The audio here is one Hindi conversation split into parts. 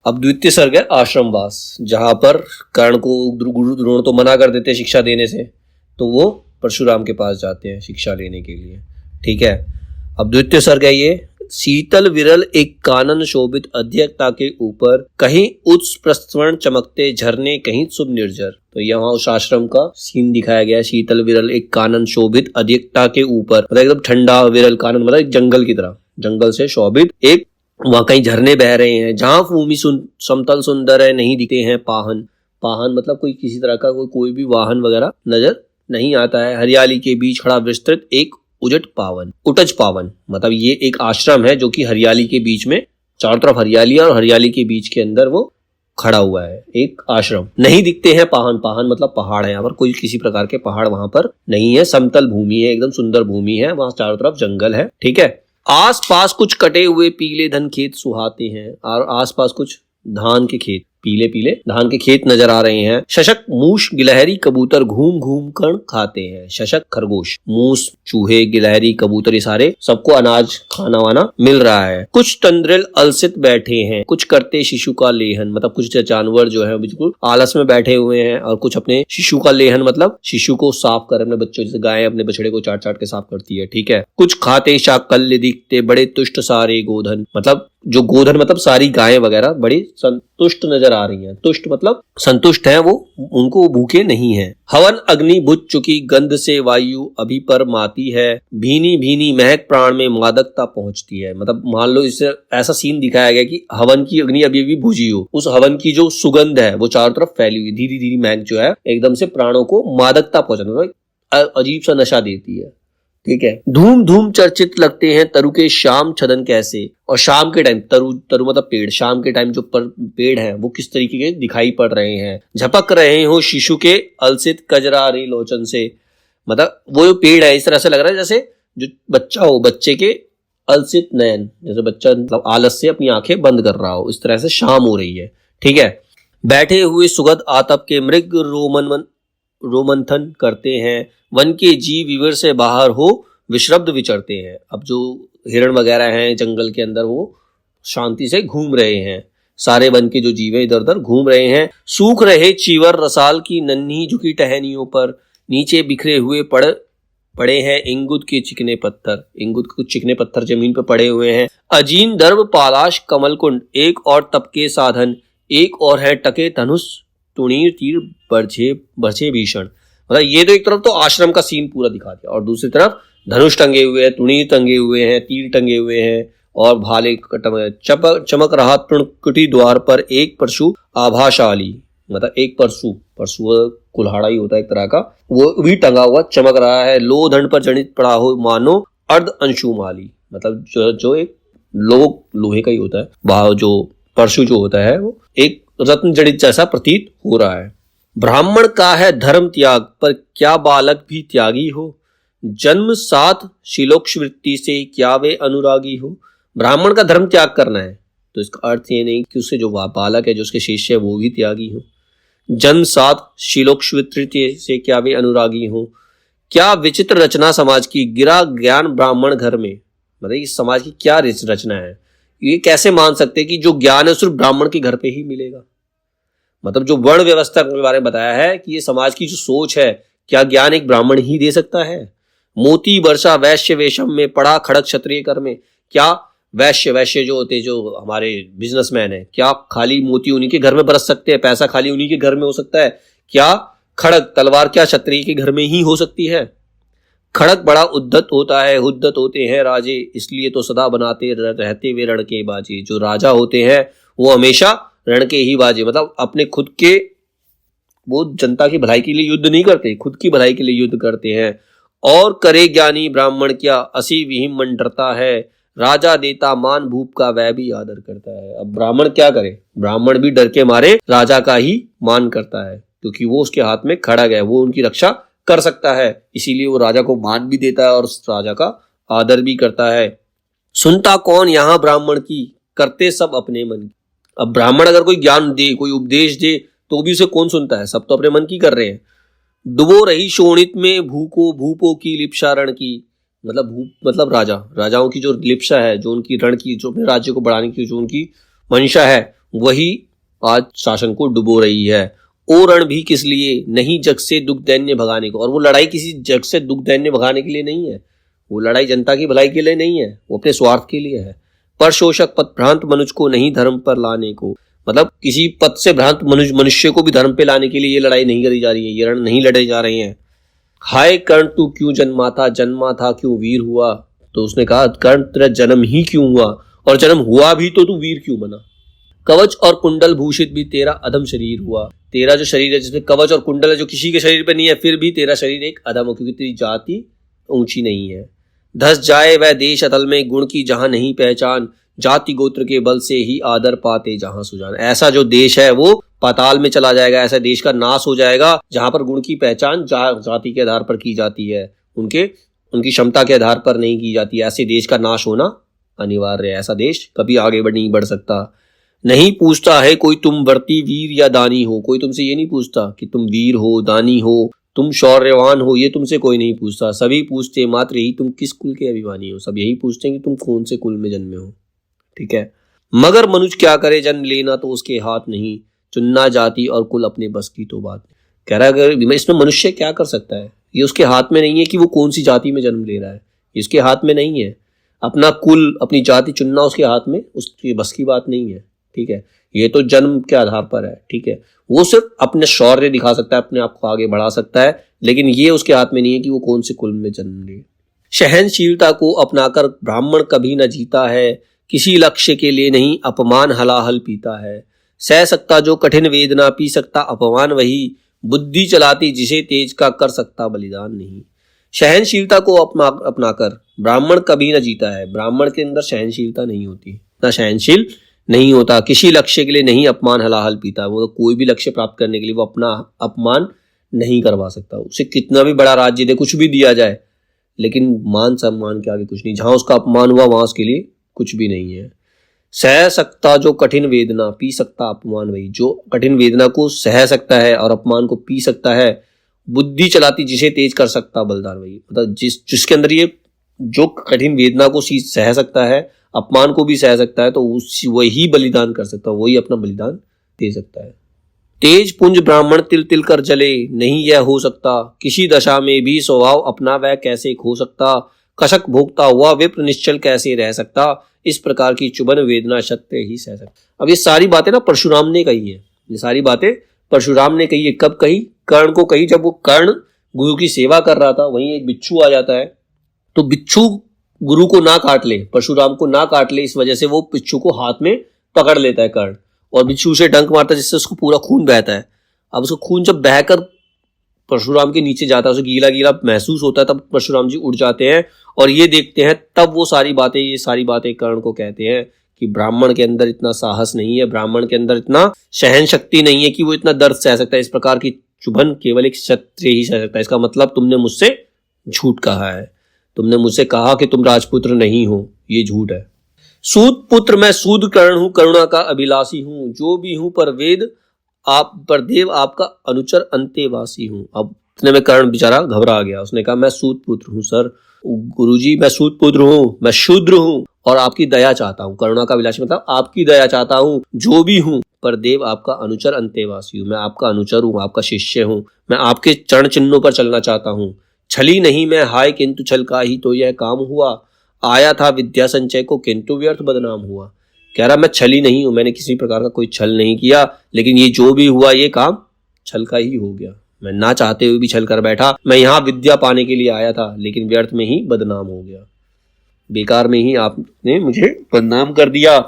अब द्वितीय सर्ग है आश्रमवास, जहां पर कर्ण को गुरु द्रोण तो मना कर देते हैं शिक्षा देने से, तो वो परशुराम के पास जाते हैं शिक्षा लेने के लिए। ठीक है, अब द्वितीय सर्ग है ये। शीतल विरल एक कानन शोभित अध्यक्षता के ऊपर, कहीं उच्च प्रस्वर्ण चमकते झरने, कहीं शुभ निर्जर। तो यहाँ उस आश्रम का सीन दिखाया गया है। शीतल विरल एक कानन शोभित अध्यक्षता के ऊपर, मतलब एकदम ठंडा विरल कानन, मतलब एक जंगल की तरह, जंगल से शोभित एक, वहां कहीं झरने बह रहे हैं। जहां भूमि समतल सुंदर है, नहीं दिखते हैं पाहन। पाहन मतलब कोई किसी तरह का कोई भी वाहन वगैरह नजर नहीं आता है। हरियाली के बीच खड़ा विस्तृत एक उटज पावन, मतलब ये एक आश्रम है जो कि हरियाली के बीच में, चारों तरफ हरियाली है और हरियाली के बीच के अंदर वो खड़ा हुआ है एक आश्रम। नहीं दिखते हैं पाहन, पाहन मतलब पहाड़ है। यहाँ पर कोई किसी प्रकार के पहाड़ वहां पर नहीं है, समतल भूमि है, एकदम सुंदर भूमि है, वहां चारों तरफ जंगल है। ठीक है, आस पास कुछ कटे हुए पीले धन खेत सुहाते हैं, और आस पास कुछ धान के खेत, पीले पीले धान के खेत नजर आ रहे हैं। शशक मूस गिलहरी कबूतर घूम घूम कर खाते हैं। शशक खरगोश, मूस चूहे गिलहरी कबूतर, ये सारे सबको अनाज खाना वाना मिल रहा है। कुछ तंद्रिल अलसित बैठे हैं, कुछ करते शिशु का लेहन, मतलब कुछ जानवर जो है बिल्कुल आलस में बैठे हुए हैं, और कुछ अपने शिशु का लेहन मतलब शिशु को साफ कर, अपने बच्चों, जैसे गाय अपने बछड़े को चाट चाट के साफ करती है। ठीक है, कुछ खाते शाकल्य दिखते बड़े तुष्ट सारे गोधन, मतलब जो गोधन मतलब सारी गायें वगैरह बड़ी संतुष्ट नजर आ रही हैं। तुष्ट मतलब संतुष्ट हैं, वो उनको भूखे नहीं हैं। हवन अग्नि बुझ चुकी, गंध से वायु अभी पर माती है। भीनी भीनी महक प्राण में मादकता पहुंचती है, मतलब मान लो इससे ऐसा सीन दिखाया गया कि हवन की अग्नि अभी भी बुझी हो, उस हवन की जो सुगंध है वो चारों तरफ फैली हुई, धीरे धीरे महक जो है एकदम से प्राणों को मादकता पहुंचाती, मतलब अजीब सा नशा देती है। ठीक है, धूम धूम चर्चित लगते हैं तरु के शाम छदन कैसे, और शाम के टाइम तरु मतलब पेड़, शाम के टाइम जो पेड़ हैं वो किस तरीके के दिखाई पड़ रहे हैं। झपक रहे हो शिशु के अलसित कजरारे लोचन से, मतलब वो पेड़ है इस तरह से लग रहा है जैसे जो बच्चा हो, बच्चे के अलसित नयन, जैसे बच्चा मतलब आलस से अपनी आंखें बंद कर रहा हो, इस तरह से शाम हो रही है। ठीक है, बैठे हुए सुगध आतप के मृग रोमंथन करते हैं। वन के जीव विवर से बाहर हो विश्रब्द विचरते हैं। अब जो हिरण वगैरह हैं जंगल के अंदर वो शांति से घूम रहे हैं, सारे वन के जो जीव है इधर उधर घूम रहे हैं। सूख रहे चीवर रसाल की नन्ही झुकी टहनियों पर, नीचे बिखरे हुए पड़े हैं इंगुद के चिकने पत्थर, इंगुद के कुछ चिकने पत्थर जमीन पर पड़े हुए हैं। अजीन दर्भ पालाश कमल कुंड, एक और तपके साधन, एक और है टके धनुष तुणीर तीर बरछे भीषण। मतलब ये तो एक तरफ तो आश्रम का सीन पूरा दिखा दिया, और दूसरी तरफ धनुष टंगे हुए हैं, तुणीर टंगे हुए हैं, तीर टंगे हुए हैं, और भाले चमक रहा तृणकुटी द्वार पर एक परशु आभाशाली, मतलब एक परशु कुल्हाड़ा ही होता है एक तरह का, वो भी टंगा हुआ चमक रहा है। लो दंड पर जनित पड़ा हो मानो अर्ध अंशुमाली, मतलब जो एक लोहे का ही होता है, जो परशु जो होता है वो एक रत्न जड़ित जैसा प्रतीत हो रहा है। ब्राह्मण का है धर्म त्याग, पर क्या बालक भी त्यागी हो। जन्म साथ शिलोक्ष वृत्ति से, क्या वे अनुरागी हो। ब्राह्मण का धर्म त्याग करना है तो इसका अर्थ ये नहीं कि उससे जो बालक है, जो उसके शिष्य है, वो भी त्यागी हो। जन्म साथ शिलोक्ष वृत्ति से, क्या वे अनुरागी हो। क्या विचित्र रचना समाज की, गिरा ज्ञान ब्राह्मण घर में, मतलब इस समाज की क्या रचना है। ये कैसे मान सकते हैं कि जो ज्ञान है सिर्फ ब्राह्मण के घर पे ही मिलेगा। मतलब जो वर्ण व्यवस्था के बारे में बताया है कि ये समाज की जो सोच है, क्या ज्ञान एक ब्राह्मण ही दे सकता है। मोती वर्षा वैश्य वेशम में, पड़ा खड़क क्षत्रिय कर में। क्या वैश्य जो होते, जो हमारे बिजनेसमैन है, क्या खाली मोती उन्हीं के घर में बरस सकते हैं, पैसा खाली उन्हीं के घर में हो सकता है। क्या खड़क तलवार क्या क्षत्रिय के घर में ही हो सकती है। खड़क बड़ा उद्धत होता है, हुद्दत होते हैं राजे, इसलिए तो सदा बनाते रहते वे रण के बाजे। जो राजा होते हैं वो हमेशा रण के ही बाजे, मतलब अपने खुद के, वो जनता की भलाई के लिए युद्ध नहीं करते, खुद की भलाई के लिए युद्ध करते हैं। और करे ज्ञानी ब्राह्मण क्या, असी विहिम मन डरता है। राजा देता मान भूप का, वह भी आदर करता है। अब ब्राह्मण क्या करे, ब्राह्मण भी डर के मारे राजा का ही मान करता है, क्योंकि वो उसके हाथ में खड़ा गया, वो उनकी रक्षा कर सकता है, इसीलिए वो राजा को मान भी देता है और उस राजा का आदर भी करता है। सुनता कौन यहाँ ब्राह्मण की, करते सब अपने मन की। अब ब्राह्मण अगर कोई ज्ञान दे, कोई उपदेश दे, तो भी उसे कौन सुनता है, सब तो अपने मन की कर रहे हैं। डुबो रही शोणित में भूपो की लिप्सा रण की, मतलब भूप मतलब राजाओं की जो लिप्सा है, जो उनकी रण की, जो अपने राज्य को बढ़ाने की जो उनकी मंशा है, वही आज शासन को डुबो रही है। ओ रण भी किस लिए, नहीं जग से दुख दैन्य भगाने को। और वो लड़ाई किसी जग से दुख दैन्य भगाने के लिए नहीं है, वो लड़ाई जनता की भलाई के लिए नहीं है, वो अपने स्वार्थ के लिए है। पर शोषक पथ भ्रांत मनुष्य को नहीं धर्म पर लाने को, मतलब किसी पद से भ्रांत मनुष्य को भी धर्म पे लाने के लिए ये लड़ाई नहीं करी जा रही है, ये रण नहीं लड़े जा रहे हैं। हाय कर्ण तू क्यों जन्मा था क्यों वीर हुआ। तो उसने कहा कर्ण तेरा जन्म ही क्यों हुआ, और जन्म हुआ भी तो तू वीर क्यों बना। कवच और कुंडल भूषित भी तेरा अधम शरीर हुआ। तेरा जो शरीर है जिसमें कवच और कुंडल है, जो किसी के शरीर पे नहीं है, फिर भी तेरा शरीर एक अधम हो, क्योंकि तेरी जाति ऊंची नहीं है। धस जाए वह देश अतल में, गुण की जहां नहीं पहचान, जाति गोत्र के बल से ही आदर पाते जहां सुजान। ऐसा जो देश है वो पाताल में चला जाएगा, ऐसा देश का नाश हो जाएगा जहां पर गुण की पहचान जाति के आधार पर की जाती है, उनकी क्षमता के आधार पर नहीं की जाती। ऐसे देश का नाश होना अनिवार्य है, ऐसा देश कभी आगे नहीं बढ़ सकता। नहीं पूछता है कोई तुम वर्ती वीर या दानी हो, कोई तुमसे ये नहीं पूछता कि तुम वीर हो, दानी हो, तुम शौर्यवान हो, ये तुमसे कोई नहीं पूछता। सभी पूछते मात्र यही तुम किस कुल के अभिमानी हो, सब यही पूछते हैं कि तुम कौन से कुल में जन्मे हो। ठीक है। मगर मनुष्य क्या करे, जन्म लेना तो उसके हाथ नहीं, चुनना जाति और कुल अपने बस की तो बात नहीं। कह रहा है अगर इसमें मनुष्य क्या कर सकता है, ये उसके हाथ में नहीं है कि वो कौन सी जाति में जन्म ले रहा है, इसके हाथ में नहीं है। अपना कुल अपनी जाति चुनना उसके हाथ में, उसकी बस की बात नहीं है। ठीक है, ये तो जन्म के आधार पर है। ठीक है, वो सिर्फ अपने शौर्य दिखा सकता है, अपने आप को आगे बढ़ा सकता है, लेकिन ये उसके हाथ में नहीं है कि वो कौन से कुल में जन्म ले। सहनशीलता को अपनाकर ब्राह्मण कभी न जीता है, किसी लक्ष्य के लिए नहीं अपमान हलाहल पीता है। सह सकता जो कठिन वेदना, पी सकता अपमान वही, बुद्धि चलाती जिसे तेज का कर सकता बलिदान नहीं। सहनशीलता को अपनाकर ब्राह्मण कभी न जीता है, ब्राह्मण के अंदर सहनशीलता नहीं होती, इतना सहनशील नहीं होता। किसी लक्ष्य के लिए नहीं अपमान हलाहल पीता, वो कोई भी लक्ष्य प्राप्त करने के लिए वो अपना अपमान नहीं करवा सकता। उसे कितना भी बड़ा राज्य दे, कुछ भी दिया जाए, लेकिन मान सम्मान के आगे कुछ नहीं। जहां उसका अपमान हुआ वहां उसके लिए कुछ भी नहीं है। सह सकता जो कठिन वेदना, पी सकता अपमान वही, जो कठिन वेदना को सह सकता है और अपमान को पी सकता है। बुद्धि चलाती जिसे तेज कर सकता बलिदान वही, मतलब जिसके अंदर ये जो कठिन वेदना को सह सकता है, अपमान को भी सह सकता है, तो वही बलिदान कर सकता है, वही अपना बलिदान दे सकता है। तेज पुंज ब्राह्मण तिल तिल कर जले, नहीं यह हो सकता, किसी दशा में भी स्वभाव अपना वह कैसे खो सकता। कशक भोगता हुआ विप्र निश्चल कैसे रह सकता, इस प्रकार की चुभन वेदना सत्य ही सह सकता। अब ये सारी बातें ना परशुराम ने कही है, ये सारी बातें परशुराम ने कही है। कब कही? कर्ण को कही, जब वो कर्ण गुरु की सेवा कर रहा था, वहीं एक बिच्छू आ जाता है, तो बिच्छू गुरु को ना काट ले, परशुराम को ना काट ले, इस वजह से वो बिच्छू को हाथ में पकड़ लेता है कर्ण, और बिच्छू से डंक मारता है जिससे उसको पूरा खून बहता है। अब उसको खून जब बहकर परशुराम के नीचे जाता है, उसे गीला गीला महसूस होता है, तब परशुराम जी उठ जाते हैं और ये देखते हैं, तब वो ये सारी बातें कर्ण को कहते हैं कि ब्राह्मण के अंदर इतना साहस नहीं है, ब्राह्मण के अंदर इतना सहन शक्ति नहीं है कि वो इतना दर्द सह सकता है। इस प्रकार की चुभन केवल एक क्षत्रिय ही सह सकता है। इसका मतलब तुमने मुझसे झूठ कहा है, तुमने मुझसे कहा कि तुम राजपुत्र नहीं हो, ये झूठ है। सूद पुत्र मैं सूद कर्ण हूं, करुणा का अभिलाषी हूं, जो भी हूं पर वेद आप पर देव आपका अनुचर अंतेवासी हूं। अब इतने में कर्ण बेचारा घबरा गया, उसने कहा मैं सूद पुत्र हूं सर, गुरुजी मैं सूद पुत्र हूं, मैं शूद्र हूं और आपकी दया चाहता हूं। करुणा का अभिलाषी मतलब आपकी दया चाहता हूं, जो भी हूं पर देव आपका अनुचर अंतेवासी हूं, मैं आपका अनुचर हूं, आपका शिष्य हूं, मैं आपके चरण चिन्हों पर चलना चाहता हूं। छली नहीं मैं हाय किंतु छल का ही तो यह काम हुआ, आया था विद्या संचय को किंतु व्यर्थ बदनाम हुआ। कह रहा मैं छली नहीं हूं, मैंने किसी प्रकार का कोई छल नहीं किया, लेकिन ये जो भी हुआ ये काम छल का ही हो गया। मैं ना चाहते हुए भी छल कर बैठा, मैं यहाँ विद्या पाने के लिए आया था, लेकिन व्यर्थ में ही बदनाम हो गया, बेकार में ही आपने मुझे बदनाम कर दिया।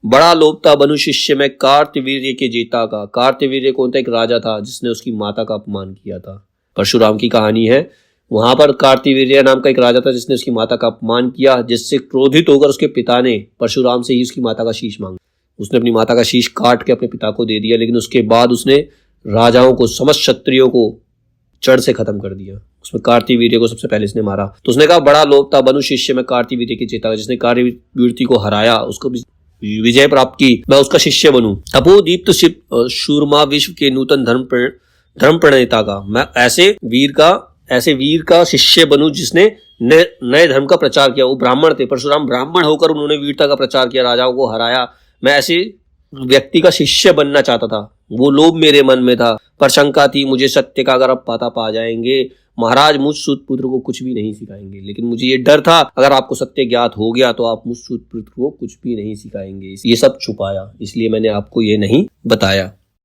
बड़ा लोभ था बनु शिष्य में कार्तवीर्य के जेता का। कार्तवीर्य कौन था? एक राजा था जिसने उसकी माता का अपमान किया था। परशुराम की कहानी है, वहां पर कार्तवीर्य नाम का एक राजा था जिसने उसकी माता का अपमान किया, जिससे क्रोधित होकर उसके पिता ने परशुराम से ही उसकी माता का शीश मांगा। उसने अपनी माता का शीश काट के अपने पिता को दे दिया, लेकिन उसके बाद उसने राजाओं को, समस्त क्षत्रियों को जड़ से खत्म कर दिया। उसमें कार्तवीर्य को सबसे पहले इसने मारा। तो उसने कहा बड़ा लोभ था बनु शिष्य में कार्तवीर्य के जेता, जिसने कार्तवीर्य को हराया, उसको विजय प्राप्त की, मैं उसका शिष्य बनूं। अपो दीप्त शूरमा विश्व के नूतन धर्म प्रणेता का, मैं ऐसे वीर का शिष्य बनूं जिसने नए धर्म का प्रचार किया। वो ब्राह्मण थे, परशुराम ब्राह्मण होकर उन्होंने वीरता का प्रचार किया, राजाओं को हराया। मैं ऐसे व्यक्ति का शिष्य बनना चाहता था, वो लोभ मेरे मन में था, पर शंका थी मुझे सत्य का अगर अब पता पा जाएंगे महाराज मुझ सूत पुत्र को कुछ भी नहीं सिखाएंगे। लेकिन मुझे ये डर था अगर आपको सत्य ज्ञात हो गया तो आप मुझ सूत पुत्र को कुछ भी नहीं सिखाएंगे। ये सब छुपाया, इसलिए मैंने आपको ये नहीं बताया।